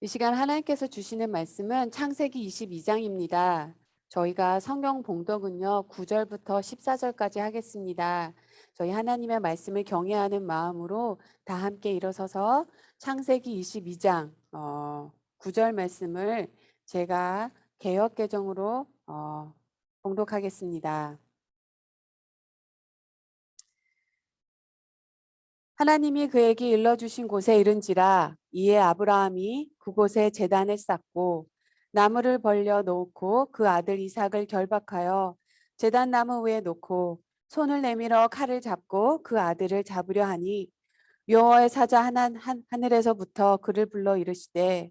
이 시간 하나님께서 주시는 말씀은 창세기 22장입니다. 저희가 성경 봉독은요, 9절부터 14절까지 하겠습니다. 저희 하나님의 말씀을 경외하는 마음으로 다 함께 일어서서 창세기 22장 9절 말씀을 제가 개역 개정으로 봉독하겠습니다. 하나님이 그에게 일러주신 곳에 이른지라 이에 아브라함이 그곳에 제단을 쌓고 나무를 벌려 놓고 그 아들 이삭을 결박하여 제단 나무 위에 놓고 손을 내밀어 칼을 잡고 그 아들을 잡으려 하니 여호와의 사자 하늘에서부터 그를 불러 이르시되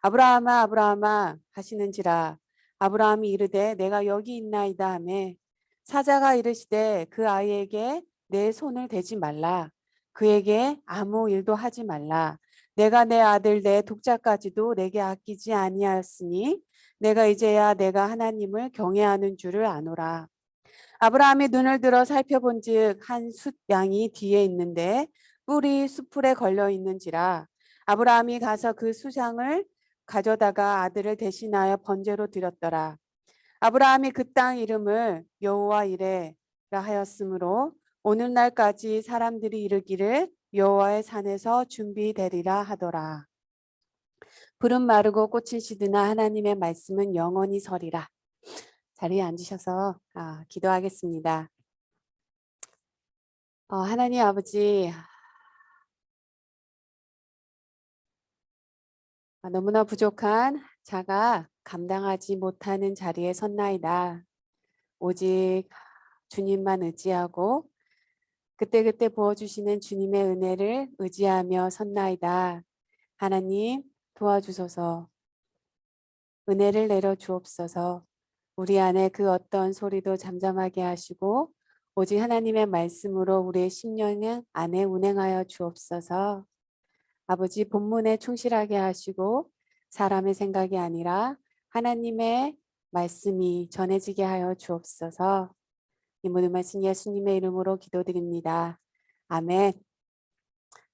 아브라함아 아브라함아 하시는지라 아브라함이 이르되 내가 여기 있나이다 하매 사자가 이르시되 그 아이에게 내 손을 대지 말라 그에게 아무 일도 하지 말라. 내가 내 아들 내 독자까지도 내게 아끼지 아니하였으니 내가 이제야 내가 하나님을 경외하는 줄을 아노라. 아브라함이 눈을 들어 살펴본즉 한 숫 양이 뒤에 있는데 뿔이 숫풀에 걸려 있는지라. 아브라함이 가서 그 수상을 가져다가 아들을 대신하여 번제로 드렸더라. 아브라함이 그 땅 이름을 여호와 이레라 하였으므로 오늘날까지 사람들이 이르기를 여호와의 산에서 준비되리라 하더라. 불은 마르고 꽃은 시드나 하나님의 말씀은 영원히 서리라. 자리에 앉으셔서 기도하겠습니다. 하나님 아버지, 너무나 부족한 자가 감당하지 못하는 자리에 섰나이다. 오직 주님만 의지하고 그때그때 부어주시는 주님의 은혜를 의지하며 섰나이다. 하나님 도와주소서. 은혜를 내려 주옵소서. 우리 안에 그 어떤 소리도 잠잠하게 하시고 오직 하나님의 말씀으로 우리의 심령 안에 운행하여 주옵소서. 아버지 본문에 충실하게 하시고 사람의 생각이 아니라 하나님의 말씀이 전해지게 하여 주옵소서. 이 모든 말씀 예수님의 이름으로 기도드립니다. 아멘.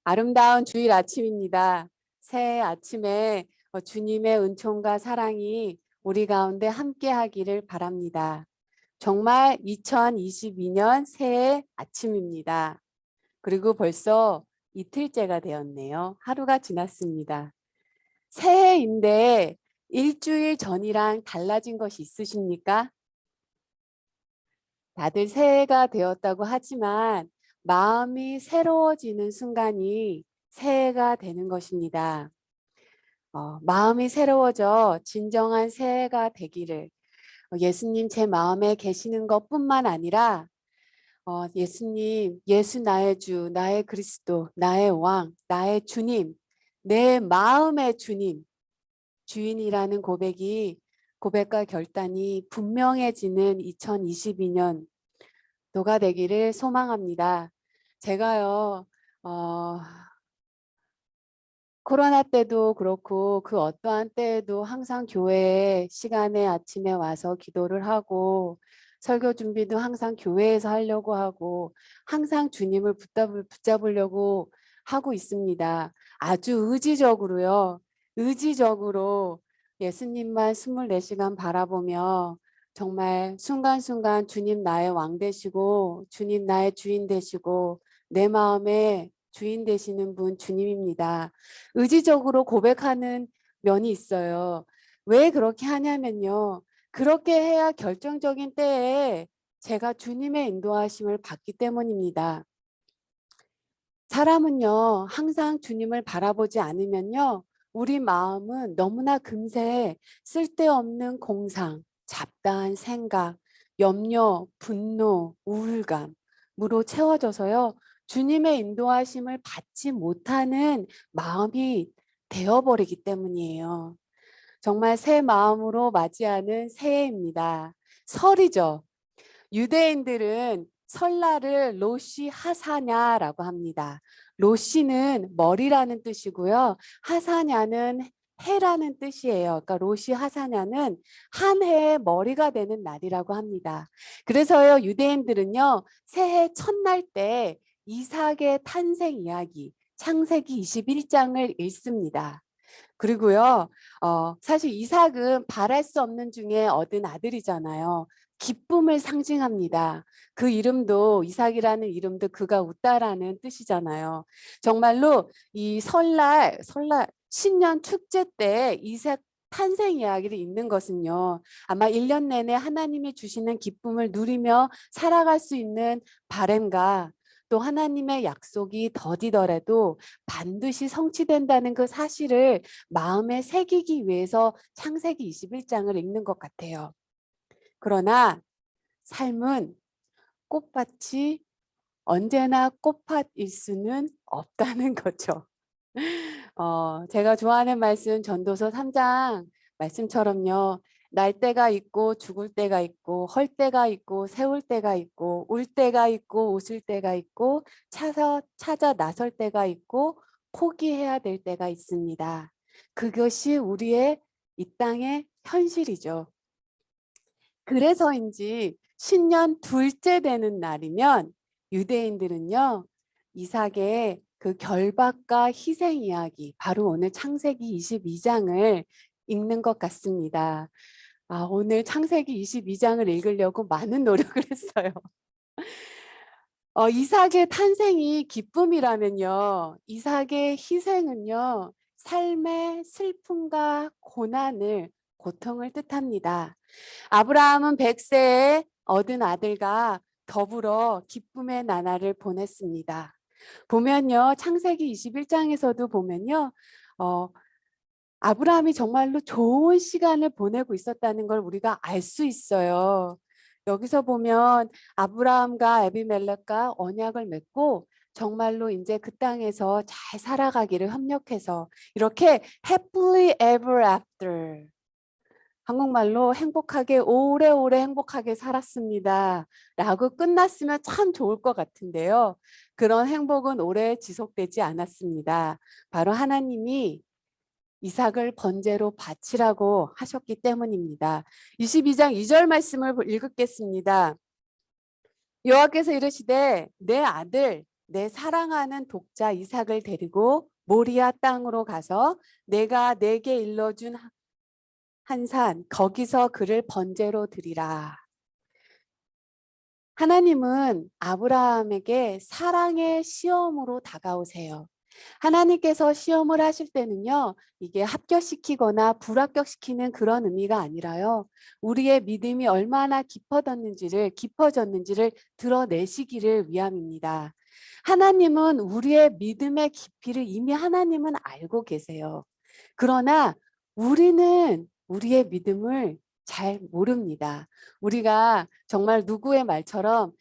아름다운 주일 아침입니다. 새해 아침에 주님의 은총과 사랑이 우리 가운데 함께 하기를 바랍니다. 정말 2022년 새해 아침입니다. 그리고 벌써 이틀째가 되었네요. 하루가 지났습니다. 새해인데 일주일 전이랑 달라진 것이 있으십니까? 다들 새해가 되었다고 하지만 마음이 새로워지는 순간이 새해가 되는 것입니다. 마음이 새로워져 진정한 새해가 되기를 예수님 제 마음에 계시는 것뿐만 아니라 예수님, 예수 나의 주, 나의 그리스도, 나의 왕, 나의 주님, 내 마음의 주님, 주인이라는 고백과 결단이 분명해지는 2022년 도가 되기를 소망합니다. 제가요, 코로나 때도 그렇고 그 어떠한 때에도 항상 교회에 시간에 아침에 와서 기도를 하고 설교 준비도 항상 교회에서 하려고 하고 항상 주님을 붙잡으려고 하고 있습니다. 아주 의지적으로요. 의지적으로 예수님만 24시간 바라보며 정말 순간순간 주님 나의 왕 되시고 주님 나의 주인 되시고 내 마음에 주인 되시는 분 주님입니다. 의지적으로 고백하는 면이 있어요. 왜 그렇게 하냐면요. 그렇게 해야 결정적인 때에 제가 주님의 인도하심을 받기 때문입니다. 사람은요, 항상 주님을 바라보지 않으면요, 우리 마음은 너무나 금세 쓸데없는 공상, 잡다한 생각, 염려, 분노, 우울감으로 채워져서요, 주님의 인도하심을 받지 못하는 마음이 되어버리기 때문이에요. 정말 새 마음으로 맞이하는 새해입니다. 설이죠. 유대인들은 설날을 로시 하사냐라고 합니다. 로시는 머리라는 뜻이고요. 하사냐는 해라는 뜻이에요. 그러니까 로시 하사냐는 한 해의 머리가 되는 날이라고 합니다. 그래서요, 유대인들은요, 새해 첫날 때 이삭의 탄생 이야기, 창세기 21장을 읽습니다. 그리고요, 사실 이삭은 바랄 수 없는 중에 얻은 아들이잖아요. 기쁨을 상징합니다. 그 이름도 이삭이라는 이름도 그가 웃다라는 뜻이잖아요. 정말로 이 설날 신년 축제 때 이삭 탄생 이야기를 읽는 것은요. 아마 1년 내내 하나님이 주시는 기쁨을 누리며 살아갈 수 있는 바램과 또 하나님의 약속이 더디더라도 반드시 성취된다는 그 사실을 마음에 새기기 위해서 창세기 21장을 읽는 것 같아요. 그러나 삶은 꽃밭이 언제나 꽃밭일 수는 없다는 거죠. 제가 좋아하는 말씀 전도서 3장 말씀처럼요. 날 때가 있고 죽을 때가 있고 헐 때가 있고 세울 때가 있고 울 때가 있고 웃을 때가 있고 찾아 나설 때가 있고 포기해야 될 때가 있습니다. 그것이 우리의 이 땅의 현실이죠. 그래서인지 신년 둘째 되는 날이면 유대인들은요. 이삭의 그 결박과 희생 이야기, 바로 오늘 창세기 22장을 읽는 것 같습니다. 오늘 창세기 22장을 읽으려고 많은 노력을 했어요. 이삭의 탄생이 기쁨이라면요. 이삭의 희생은요. 삶의 슬픔과 고통을 뜻합니다. 아브라함은 100세에 얻은 아들과 더불어 기쁨의 나날을 보냈습니다. 보면요. 창세기 21장에서도 보면요. 어, 아브라함이 정말로 좋은 시간을 보내고 있었다는 걸 우리가 알 수 있어요. 여기서 보면 아브라함과 에비멜렉과 언약을 맺고 정말로 이제 그 땅에서 잘 살아가기를 협력해서 이렇게 happily ever after, 한국말로 행복하게 오래오래 행복하게 살았습니다 라고 끝났으면 참 좋을 것 같은데요. 그런 행복은 오래 지속되지 않았습니다. 바로 하나님이 이삭을 번제로 바치라고 하셨기 때문입니다. 22장 2절 말씀을 읽겠습니다. 여호와께서 이르시되 내 아들 내 사랑하는 독자 이삭을 데리고 모리아 땅으로 가서 내가 내게 일러준 한 산 거기서 그를 번제로 드리라. 하나님은 아브라함에게 사랑의 시험으로 다가오세요. 하나님께서 시험을 하실 때는요, 이게 합격시키거나 불합격시키는 그런 의미가 아니라요, 우리의 믿음이 얼마나 깊어졌는지를 드러내시기를 위함입니다. 하나님은 우리의 믿음의 깊이를 이미 하나님은 알고 계세요. 그러나 우리는 우리의 믿음을 잘 모릅니다. 우리가 정말 누구의 말처럼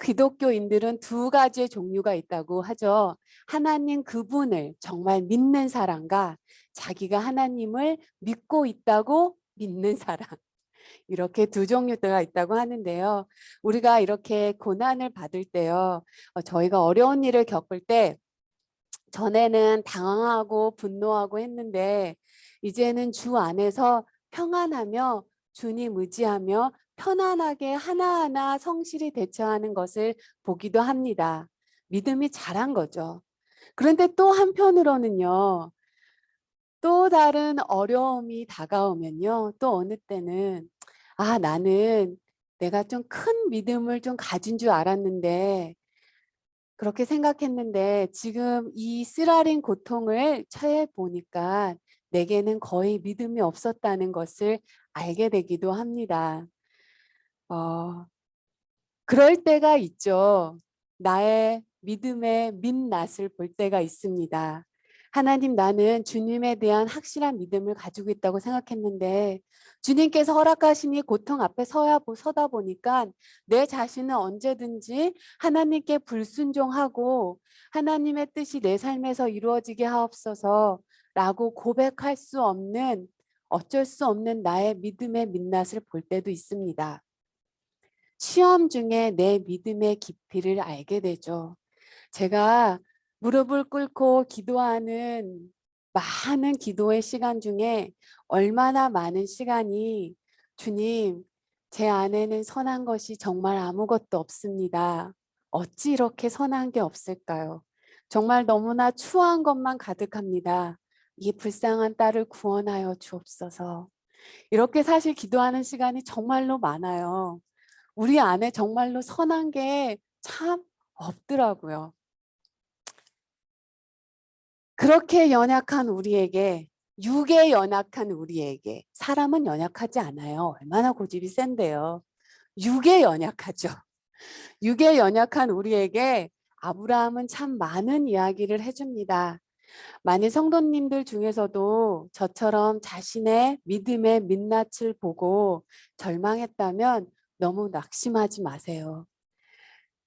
기독교인들은 두 가지의 종류가 있다고 하죠. 하나님 그분을 정말 믿는 사람과 자기가 하나님을 믿고 있다고 믿는 사람. 이렇게 두 종류가 있다고 하는데요. 우리가 이렇게 고난을 받을 때요. 저희가 어려운 일을 겪을 때 전에는 당황하고 분노하고 했는데 이제는 주 안에서 평안하며 주님 의지하며 편안하게 하나하나 성실히 대처하는 것을 보기도 합니다. 믿음이 자란 거죠. 그런데 또 한편으로는요. 또 다른 어려움이 다가오면요. 또 어느 때는 나는 내가 좀 큰 믿음을 좀 가진 줄 알았는데 그렇게 생각했는데 지금 이 쓰라린 고통을 처해 보니까 내게는 거의 믿음이 없었다는 것을 알게 되기도 합니다. 어, 그럴 때가 있죠. 나의 믿음의 민낯을 볼 때가 있습니다. 하나님, 나는 주님에 대한 확실한 믿음을 가지고 있다고 생각했는데 주님께서 허락하시니 고통 앞에 서다 보니까 내 자신은 언제든지 하나님께 불순종하고 하나님의 뜻이 내 삶에서 이루어지게 하옵소서 라고 고백할 수 없는, 어쩔 수 없는 나의 믿음의 민낯을 볼 때도 있습니다. 시험 중에 내 믿음의 깊이를 알게 되죠. 제가 무릎을 꿇고 기도하는 많은 기도의 시간 중에 얼마나 많은 시간이 주님, 제 안에는 선한 것이 정말 아무것도 없습니다. 어찌 이렇게 선한 게 없을까요? 정말 너무나 추한 것만 가득합니다. 이 불쌍한 딸을 구원하여 주옵소서. 이렇게 사실 기도하는 시간이 정말로 많아요. 우리 안에 정말로 선한 게 참 없더라고요. 그렇게 연약한 우리에게, 육에 연약한 우리에게, 사람은 연약하지 않아요. 얼마나 고집이 센데요. 육에 연약하죠. 육에 연약한 우리에게 아브라함은 참 많은 이야기를 해줍니다. 많은 성도님들 중에서도 저처럼 자신의 믿음의 민낯을 보고 절망했다면 너무 낙심하지 마세요.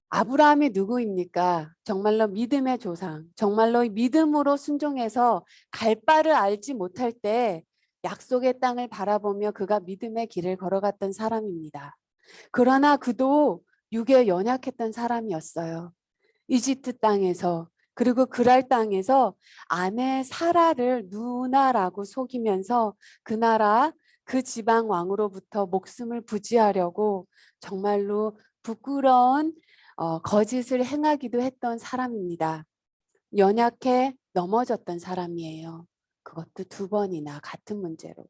아브라함이 누구입니까? 정말로 믿음의 조상, 정말로 믿음으로 순종해서 갈 바를 알지 못할 때 약속의 땅을 바라보며 그가 믿음의 길을 걸어갔던 사람입니다. 그러나 그도 육에 연약했던 사람이었어요. 이집트 땅에서, 그리고 그랄 땅에서 아내 사라를 누나라고 속이면서 그 나라, 그 지방 왕으로부터 목숨을 부지하려고 정말로 부끄러운 거짓을 행하기도 했던 사람입니다. 연약해 넘어졌던 사람이에요. 그것도 2번이나 같은 문제로.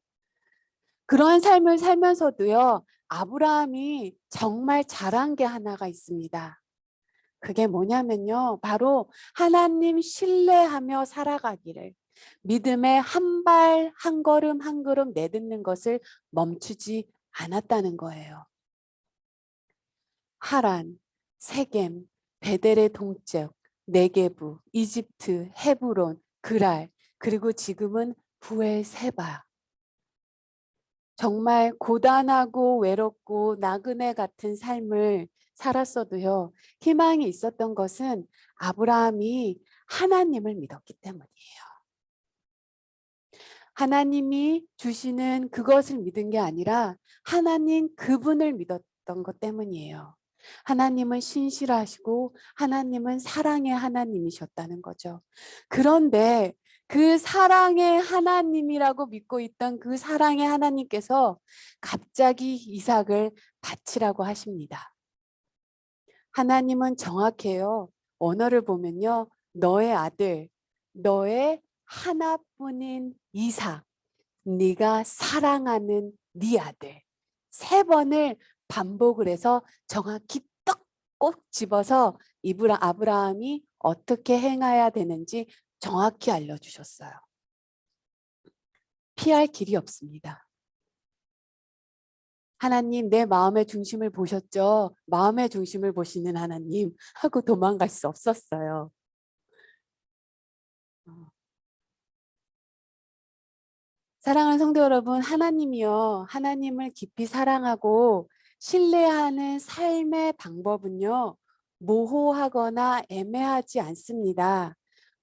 그런 삶을 살면서도요, 아브라함이 정말 잘한 게 하나가 있습니다. 그게 뭐냐면요, 바로 하나님 신뢰하며 살아가기를, 믿음의 한 발, 한 걸음, 한 걸음 내딛는 것을 멈추지 않았다는 거예요. 하란, 세겜, 베델의 동쪽, 네게부, 이집트, 헤브론, 그랄, 그리고 지금은 부엘세바. 정말 고단하고 외롭고 나그네 같은 삶을 살았어도요, 희망이 있었던 것은 아브라함이 하나님을 믿었기 때문이에요. 하나님이 주시는 그것을 믿은 게 아니라 하나님 그분을 믿었던 것 때문이에요. 하나님은 신실하시고 하나님은 사랑의 하나님이셨다는 거죠. 그런데 그 사랑의 하나님이라고 믿고 있던 그 사랑의 하나님께서 갑자기 이삭을 바치라고 하십니다. 하나님은 정확해요. 언어를 보면요, 너의 아들, 너의 하나뿐인 이삭, 네가 사랑하는 네 아들, 3번을 반복을 해서 정확히 떡 꼭 집어서 아브라함이 어떻게 행해야 되는지 정확히 알려주셨어요. 피할 길이 없습니다. 하나님, 내 마음의 중심을 보셨죠? 마음의 중심을 보시는 하나님 하고 도망갈 수 없었어요. 사랑하는 성도 여러분, 하나님이요, 하나님을 깊이 사랑하고 신뢰하는 삶의 방법은요, 모호하거나 애매하지 않습니다.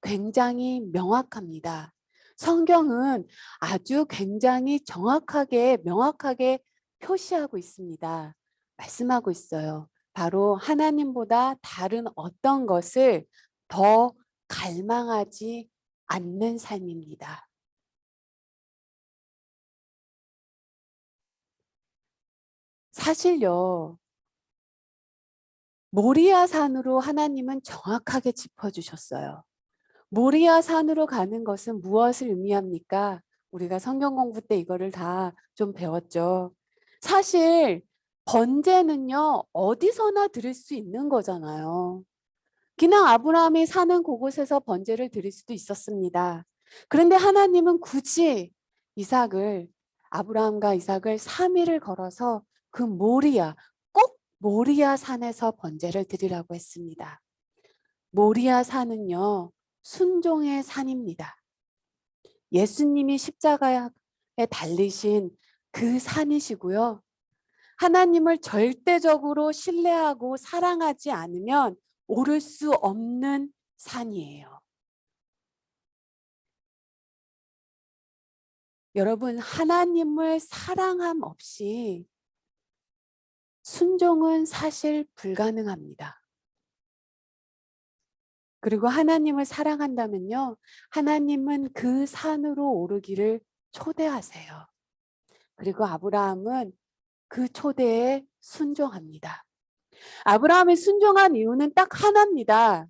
굉장히 명확합니다. 성경은 아주 굉장히 정확하게, 명확하게 표시하고 있습니다. 말씀하고 있어요. 바로 하나님보다 다른 어떤 것을 더 갈망하지 않는 삶입니다. 사실요, 모리아 산으로 하나님은 정확하게 짚어주셨어요. 모리아 산으로 가는 것은 무엇을 의미합니까? 우리가 성경 공부 때 이거를 다 좀 배웠죠. 사실 번제는요, 어디서나 드릴 수 있는 거잖아요. 그냥 아브라함이 사는 그곳에서 번제를 드릴 수도 있었습니다. 그런데 하나님은 굳이 아브라함과 이삭을 3일을 걸어서 그 꼭 모리아 산에서 번제를 드리라고 했습니다. 모리아 산은요, 순종의 산입니다. 예수님이 십자가에 달리신 그 산이시고요. 하나님을 절대적으로 신뢰하고 사랑하지 않으면 오를 수 없는 산이에요. 여러분, 하나님을 사랑함 없이 순종은 사실 불가능합니다. 그리고 하나님을 사랑한다면요, 하나님은 그 산으로 오르기를 초대하세요. 그리고 아브라함은 그 초대에 순종합니다. 아브라함이 순종한 이유는 딱 하나입니다.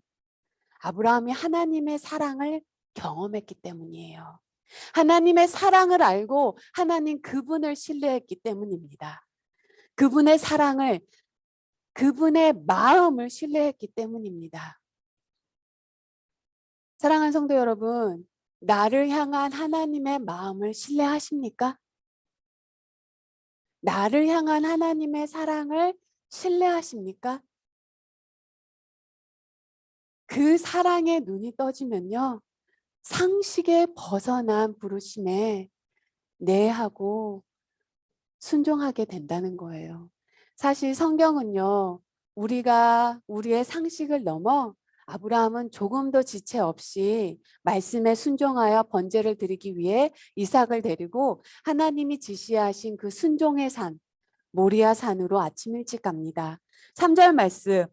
아브라함이 하나님의 사랑을 경험했기 때문이에요. 하나님의 사랑을 알고 하나님 그분을 신뢰했기 때문입니다. 그분의 사랑을, 그분의 마음을 신뢰했기 때문입니다. 사랑하는 성도 여러분, 나를 향한 하나님의 마음을 신뢰하십니까? 나를 향한 하나님의 사랑을 신뢰하십니까? 그 사랑에 눈이 떠지면요, 상식에 벗어난 부르심에 네 하고 순종하게 된다는 거예요. 사실 성경은요, 우리가 우리의 상식을 넘어 아브라함은 조금도 지체 없이 말씀에 순종하여 번제를 드리기 위해 이삭을 데리고 하나님이 지시하신 그 순종의 산, 모리아 산으로 아침 일찍 갑니다. 3절 말씀.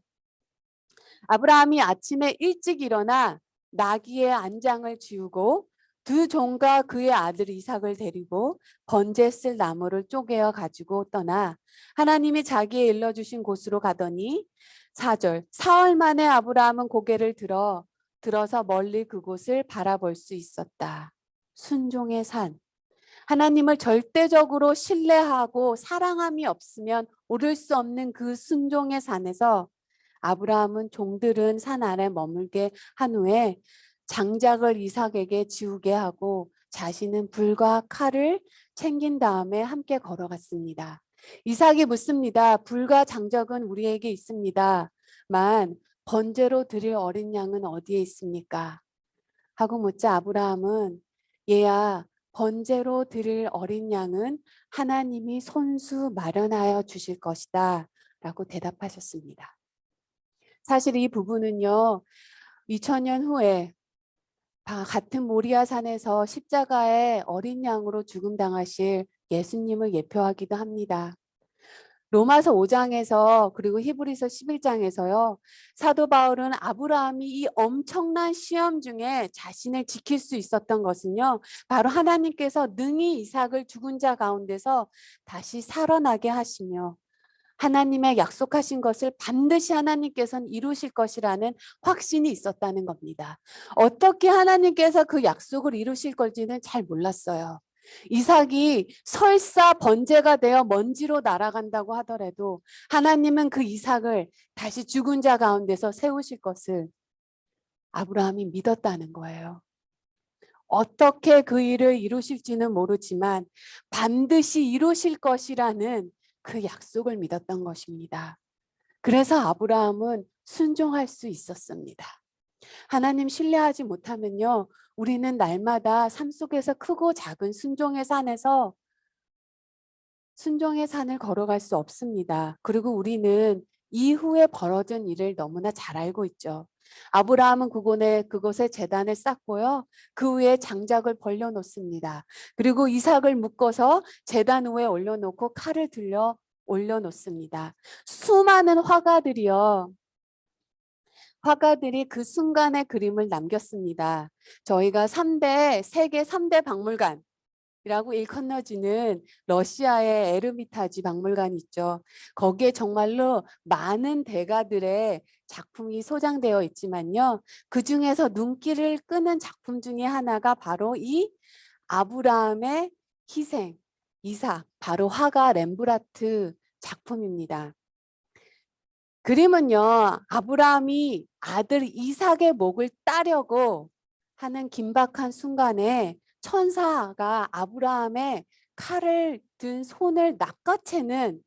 아브라함이 아침에 일찍 일어나 나귀의 안장을 지우고 두 종과 그의 아들 이삭을 데리고 번제 쓸 나무를 쪼개어 가지고 떠나 하나님이 자기의 일러주신 곳으로 가더니 4절 사흘 만에 아브라함은 고개를 들어서 멀리 그곳을 바라볼 수 있었다. 순종의 산. 하나님을 절대적으로 신뢰하고 사랑함이 없으면 오를 수 없는 그 순종의 산에서 아브라함은 종들은 산 아래 머물게 한 후에 장작을 이삭에게 지우게 하고 자신은 불과 칼을 챙긴 다음에 함께 걸어갔습니다. 이삭이 묻습니다. 불과 장작은 우리에게 있습니다만 번제로 드릴 어린 양은 어디에 있습니까? 하고 묻자 아브라함은 얘야 번제로 드릴 어린 양은 하나님이 손수 마련하여 주실 것이다 라고 대답하셨습니다. 사실 이 부분은요, 2000년 후에 같은 모리아 산에서 십자가의 어린 양으로 죽음당하실 예수님을 예표하기도 합니다. 로마서 5장에서 그리고 히브리서 11장에서요. 사도 바울은 아브라함이 이 엄청난 시험 중에 자신을 지킬 수 있었던 것은요. 바로 하나님께서 능히 이삭을 죽은 자 가운데서 다시 살아나게 하시며 하나님의 약속하신 것을 반드시 하나님께서는 이루실 것이라는 확신이 있었다는 겁니다. 어떻게 하나님께서 그 약속을 이루실 건지는 잘 몰랐어요. 이삭이 설사 번제가 되어 먼지로 날아간다고 하더라도 하나님은 그 이삭을 다시 죽은 자 가운데서 세우실 것을 아브라함이 믿었다는 거예요. 어떻게 그 일을 이루실지는 모르지만 반드시 이루실 것이라는 그 약속을 믿었던 것입니다. 그래서 아브라함은 순종할 수 있었습니다. 하나님 신뢰하지 못하면요, 우리는 날마다 삶 속에서 크고 작은 순종의 산에서 순종의 산을 걸어갈 수 없습니다. 그리고 우리는 이후에 벌어진 일을 너무나 잘 알고 있죠. 아브라함은 그곳에 제단을 쌓고요. 그 위에 장작을 벌려놓습니다. 그리고 이삭을 묶어서 제단 위에 올려놓고 칼을 들려 올려놓습니다. 수많은 화가들이 그 순간의 그림을 남겼습니다. 저희가 세계 3대 박물관 이라고 일컬어지는 러시아의 에르미타지 박물관이 있죠. 거기에 정말로 많은 대가들의 작품이 소장되어 있지만요. 그 중에서 눈길을 끄는 작품 중에 하나가 바로 이 아브라함의 희생, 이삭, 바로 화가 렘브라트 작품입니다. 그림은요, 아브라함이 아들 이삭의 목을 따려고 하는 긴박한 순간에 천사가 아브라함의 칼을 든 손을 낚아채는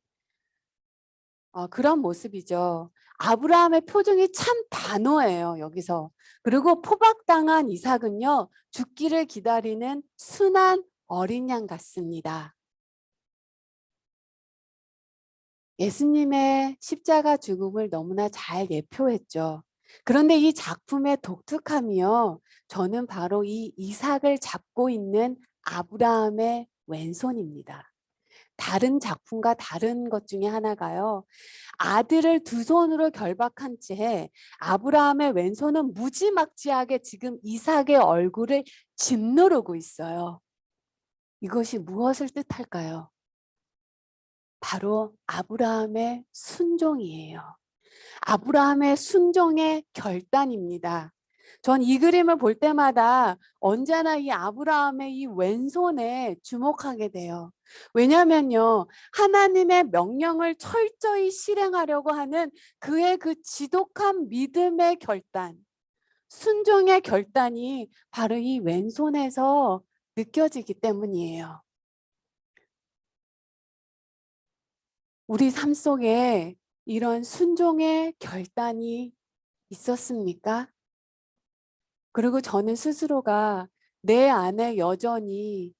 그런 모습이죠. 아브라함의 표정이 참 단호해요, 여기서. 그리고 포박당한 이삭은요, 죽기를 기다리는 순한 어린 양 같습니다. 예수님의 십자가 죽음을 너무나 잘 예표했죠. 그런데 이 작품의 독특함이요. 저는 바로 이 이삭을 잡고 있는 아브라함의 왼손입니다. 다른 작품과 다른 것 중에 하나가요. 아들을 두 손으로 결박한 채 아브라함의 왼손은 무지막지하게 지금 이삭의 얼굴을 짓누르고 있어요. 이것이 무엇을 뜻할까요? 바로 아브라함의 순종이에요. 아브라함의 순종의 결단입니다. 전 이 그림을 볼 때마다 언제나 이 아브라함의 이 왼손에 주목하게 돼요. 왜냐면요, 하나님의 명령을 철저히 실행하려고 하는 그의 그 지독한 믿음의 결단, 순종의 결단이 바로 이 왼손에서 느껴지기 때문이에요. 우리 삶 속에 이런 순종의 결단이 있었습니까? 그리고 저는 스스로가 내 안에 여전히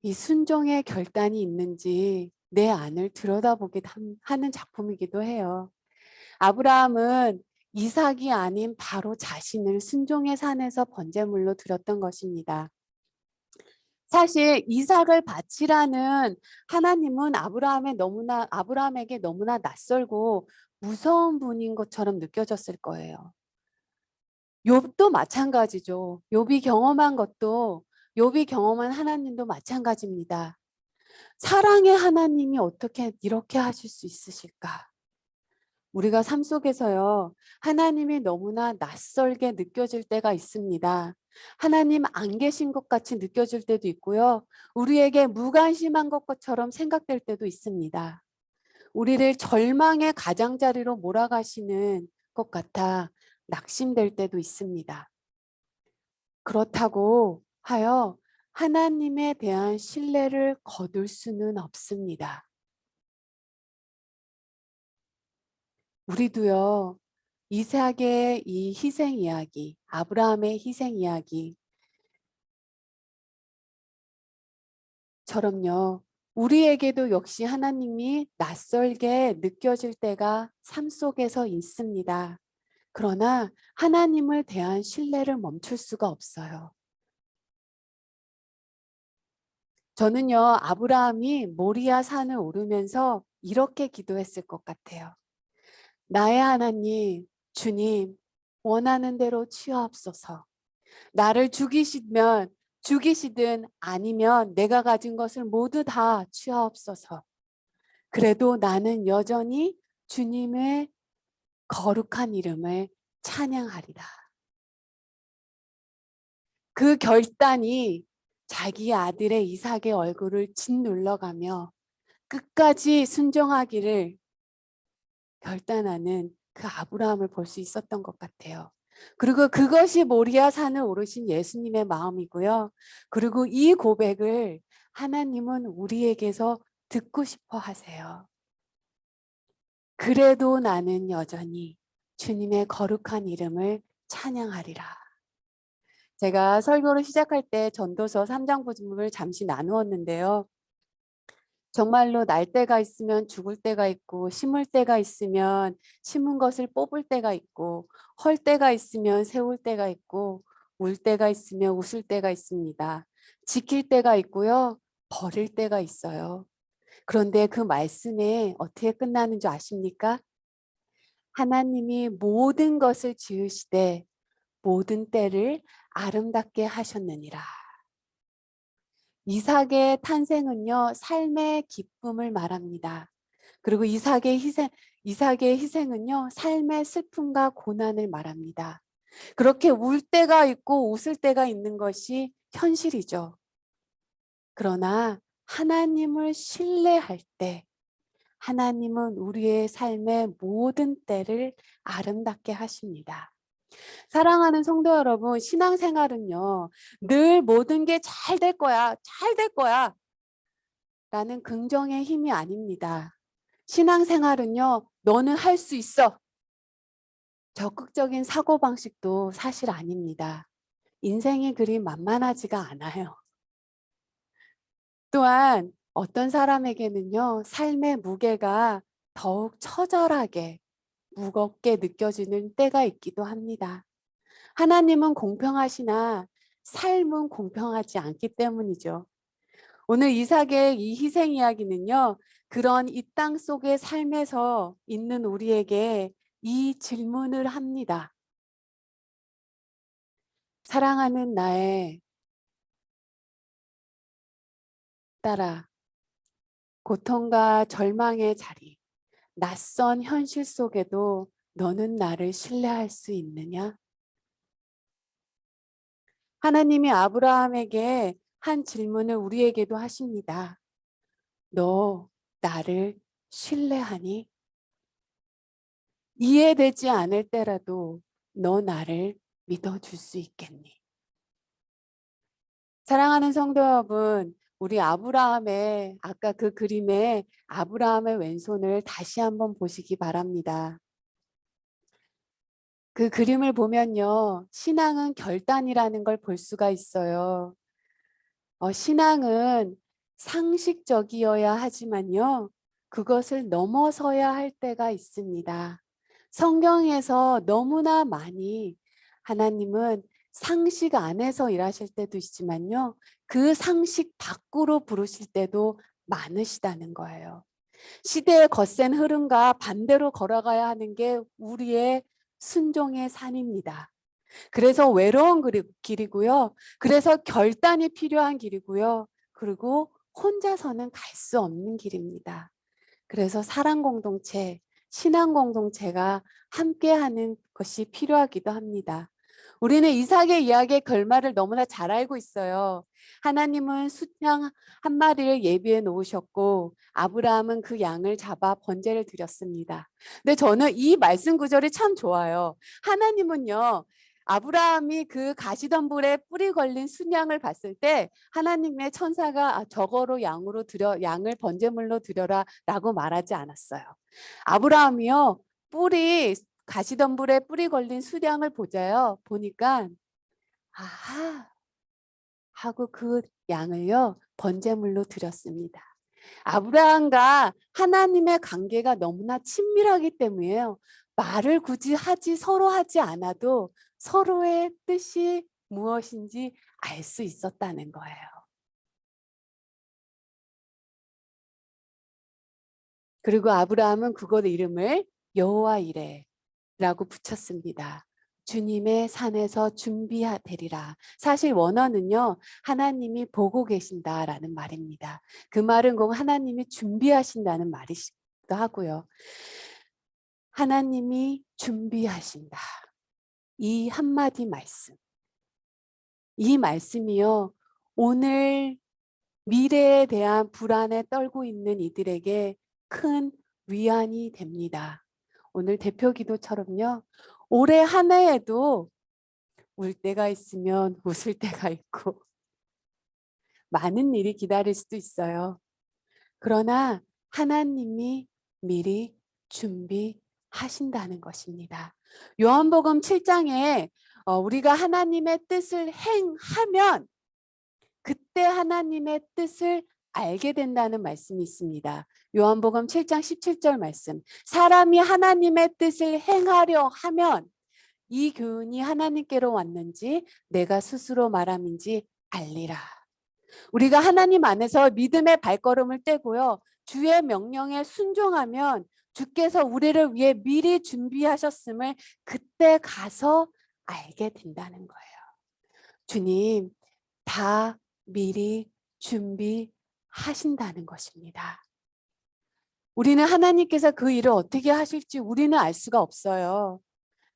이 순종의 결단이 있는지 내 안을 들여다보게 하는 작품이기도 해요. 아브라함은 이삭이 아닌 바로 자신을 순종의 산에서 번제물로 드렸던 것입니다. 사실 이삭을 바치라는 하나님은 아브라함에게 너무나 낯설고 무서운 분인 것처럼 느껴졌을 거예요. 욥도 마찬가지죠. 욥이 경험한 하나님도 마찬가지입니다. 사랑의 하나님이 어떻게 이렇게 하실 수 있으실까? 우리가 삶 속에서요, 하나님이 너무나 낯설게 느껴질 때가 있습니다. 하나님 안 계신 것 같이 느껴질 때도 있고요. 우리에게 무관심한 것처럼 생각될 때도 있습니다. 우리를 절망의 가장자리로 몰아가시는 것 같아 낙심될 때도 있습니다. 그렇다고 하여 하나님에 대한 신뢰를 거둘 수는 없습니다. 우리도요, 이삭의 이 희생 이야기, 아브라함의 희생 이야기처럼요, 우리에게도 역시 하나님이 낯설게 느껴질 때가 삶 속에서 있습니다. 그러나 하나님을 대한 신뢰를 멈출 수가 없어요. 저는요, 아브라함이 모리아 산을 오르면서 이렇게 기도했을 것 같아요. 나의 하나님, 주님, 원하는 대로 취하옵소서. 나를 죽이시든 아니면 내가 가진 것을 모두 다 취하옵소서. 그래도 나는 여전히 주님의 거룩한 이름을 찬양하리라. 그 결단이 자기 아들의 이삭의 얼굴을 짓눌러가며 끝까지 순종하기를 결단하는 그 아브라함을 볼 수 있었던 것 같아요. 그리고 그것이 모리아 산을 오르신 예수님의 마음이고요. 그리고 이 고백을 하나님은 우리에게서 듣고 싶어 하세요. 그래도 나는 여전히 주님의 거룩한 이름을 찬양하리라. 제가 설교를 시작할 때 전도서 3장 부분을 잠시 나누었는데요. 정말로 날 때가 있으면 죽을 때가 있고, 심을 때가 있으면 심은 것을 뽑을 때가 있고, 헐 때가 있으면 세울 때가 있고, 울 때가 있으면 웃을 때가 있습니다. 지킬 때가 있고요, 버릴 때가 있어요. 그런데 그 말씀에 어떻게 끝나는 줄 아십니까? 하나님이 모든 것을 지으시되 모든 때를 아름답게 하셨느니라. 이삭의 탄생은요, 삶의 기쁨을 말합니다. 그리고 이삭의 희생은요, 삶의 슬픔과 고난을 말합니다. 그렇게 울 때가 있고 웃을 때가 있는 것이 현실이죠. 그러나 하나님을 신뢰할 때, 하나님은 우리의 삶의 모든 때를 아름답게 하십니다. 사랑하는 성도 여러분, 신앙생활은요, 늘 모든 게 잘 될 거야, 잘 될 거야 라는 긍정의 힘이 아닙니다. 신앙생활은요, 너는 할 수 있어. 적극적인 사고방식도 사실 아닙니다. 인생이 그리 만만하지가 않아요. 또한 어떤 사람에게는요, 삶의 무게가 더욱 처절하게, 무겁게 느껴지는 때가 있기도 합니다. 하나님은 공평하시나 삶은 공평하지 않기 때문이죠. 오늘 이삭의 이 희생 이야기는요, 그런 이 땅 속의 삶에서 있는 우리에게 이 질문을 합니다. 사랑하는 나의 딸아, 고통과 절망의 자리, 낯선 현실 속에도 너는 나를 신뢰할 수 있느냐? 하나님이 아브라함에게 한 질문을 우리에게도 하십니다. 너 나를 신뢰하니? 이해되지 않을 때라도 너 나를 믿어줄 수 있겠니? 사랑하는 성도 여러분, 우리 아브라함의 아까 그 그림에 아브라함의 왼손을 다시 한번 보시기 바랍니다. 그 그림을 보면요, 신앙은 결단이라는 걸 볼 수가 있어요. 신앙은 상식적이어야 하지만요, 그것을 넘어서야 할 때가 있습니다. 성경에서 너무나 많이 하나님은 상식 안에서 일하실 때도 있지만요, 그 상식 밖으로 부르실 때도 많으시다는 거예요. 시대의 거센 흐름과 반대로 걸어가야 하는 게 우리의 순종의 산입니다. 그래서 외로운 길이고요. 그래서 결단이 필요한 길이고요. 그리고 혼자서는 갈 수 없는 길입니다. 그래서 사랑 공동체, 신앙 공동체가 함께하는 것이 필요하기도 합니다. 우리는 이삭의 이야기의 결말을 너무나 잘 알고 있어요. 하나님은 숫양 한 마리를 예비해 놓으셨고 아브라함은 그 양을 잡아 번제를 드렸습니다. 근데 저는 이 말씀 구절이 참 좋아요. 하나님은요, 아브라함이 그 가시덤불에 뿔이 걸린 순양을 봤을 때 하나님의 천사가 저거로 양을 번제물로 드려라라고 말하지 않았어요. 아브라함이요, 가시덤불에 뿔이 걸린 수량을 보니까 아하 하고 그 양을요 번제물로 드렸습니다. 아브라함과 하나님의 관계가 너무나 친밀하기 때문에요. 말을 굳이 서로 하지 않아도 서로의 뜻이 무엇인지 알 수 있었다는 거예요. 그리고 아브라함은 그곳 이름을 여호와 이레라고 붙였습니다. 주님의 산에서 준비되리라. 사실 원어는요, 하나님이 보고 계신다라는 말입니다. 그 말은 꼭 하나님이 준비하신다는 말이기도 하고요. 하나님이 준비하신다. 이 한마디 말씀. 이 말씀이요, 오늘 미래에 대한 불안에 떨고 있는 이들에게 큰 위안이 됩니다. 오늘 대표 기도처럼요, 올해 한 해에도 울 때가 있으면 웃을 때가 있고 많은 일이 기다릴 수도 있어요. 그러나 하나님이 미리 준비하신다는 것입니다. 요한복음 7장에 우리가 하나님의 뜻을 행하면 그때 하나님의 뜻을 알게 된다는 말씀이 있습니다. 요한복음 7장 17절 말씀. 사람이 하나님의 뜻을 행하려 하면 이 교훈이 하나님께로 왔는지 내가 스스로 말함인지 알리라. 우리가 하나님 안에서 믿음의 발걸음을 떼고요, 주의 명령에 순종하면 주께서 우리를 위해 미리 준비하셨음을 그때 가서 알게 된다는 거예요. 주님 다 미리 준비하신다는 것입니다. 우리는 하나님께서 그 일을 어떻게 하실지 우리는 알 수가 없어요.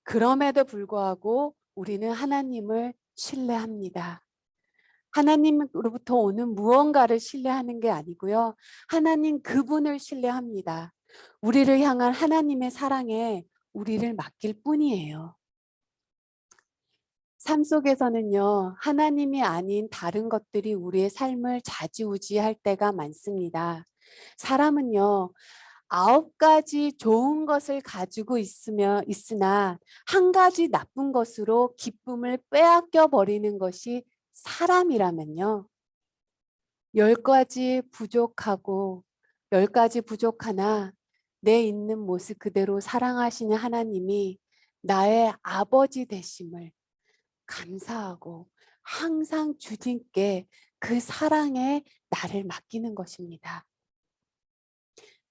그럼에도 불구하고 우리는 하나님을 신뢰합니다. 하나님으로부터 오는 무언가를 신뢰하는 게 아니고요, 하나님 그분을 신뢰합니다. 우리를 향한 하나님의 사랑에 우리를 맡길 뿐이에요. 삶 속에서는요, 하나님이 아닌 다른 것들이 우리의 삶을 좌지우지할 때가 많습니다. 사람은요, 9가지 좋은 것을 가지고 있으나 한 가지 나쁜 것으로 기쁨을 빼앗겨 버리는 것이 사람이라면요, 10가지 부족하고 10가지 부족하나 내 있는 모습 그대로 사랑하시는 하나님이 나의 아버지 되심을 감사하고 항상 주님께 그 사랑에 나를 맡기는 것입니다.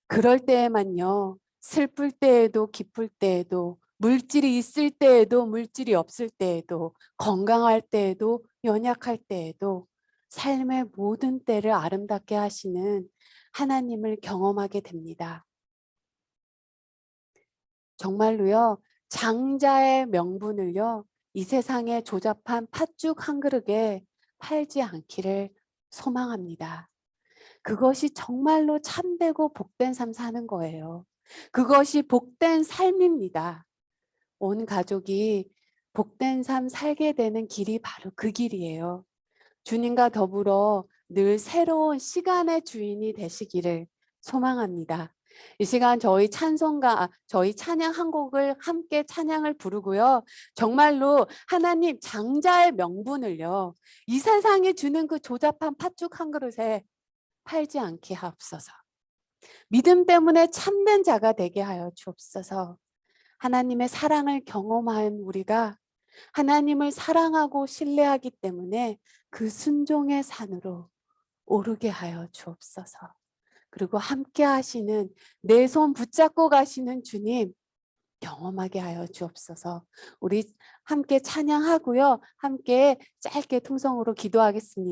그럴 때에만요, 슬플 때에도 기쁠 때에도, 물질이 있을 때에도 물질이 없을 때에도, 건강할 때에도 연약할 때에도 삶의 모든 때를 아름답게 하시는 하나님을 경험하게 됩니다. 정말로요, 장자의 명분을요, 이 세상에 조잡한 팥죽 한 그릇에 팔지 않기를 소망합니다. 그것이 정말로 참되고 복된 삶 사는 거예요. 그것이 복된 삶입니다. 온 가족이 복된 삶 살게 되는 길이 바로 그 길이에요. 주님과 더불어 늘 새로운 시간의 주인이 되시기를 소망합니다. 이 시간 저희 찬양 한 곡을 함께 찬양을 부르고요. 정말로 하나님 장자의 명분을요. 이 세상에 주는 그 조잡한 팥죽 한 그릇에 팔지 않게 하옵소서. 믿음 때문에 참된 자가 되게 하여 주옵소서. 하나님의 사랑을 경험한 우리가 하나님을 사랑하고 신뢰하기 때문에 그 순종의 산으로 오르게 하여 주옵소서. 그리고 함께 하시는 내 손 붙잡고 가시는 주님 경험하게 하여 주옵소서. 우리 함께 찬양하고요. 함께 짧게 통성으로 기도하겠습니다.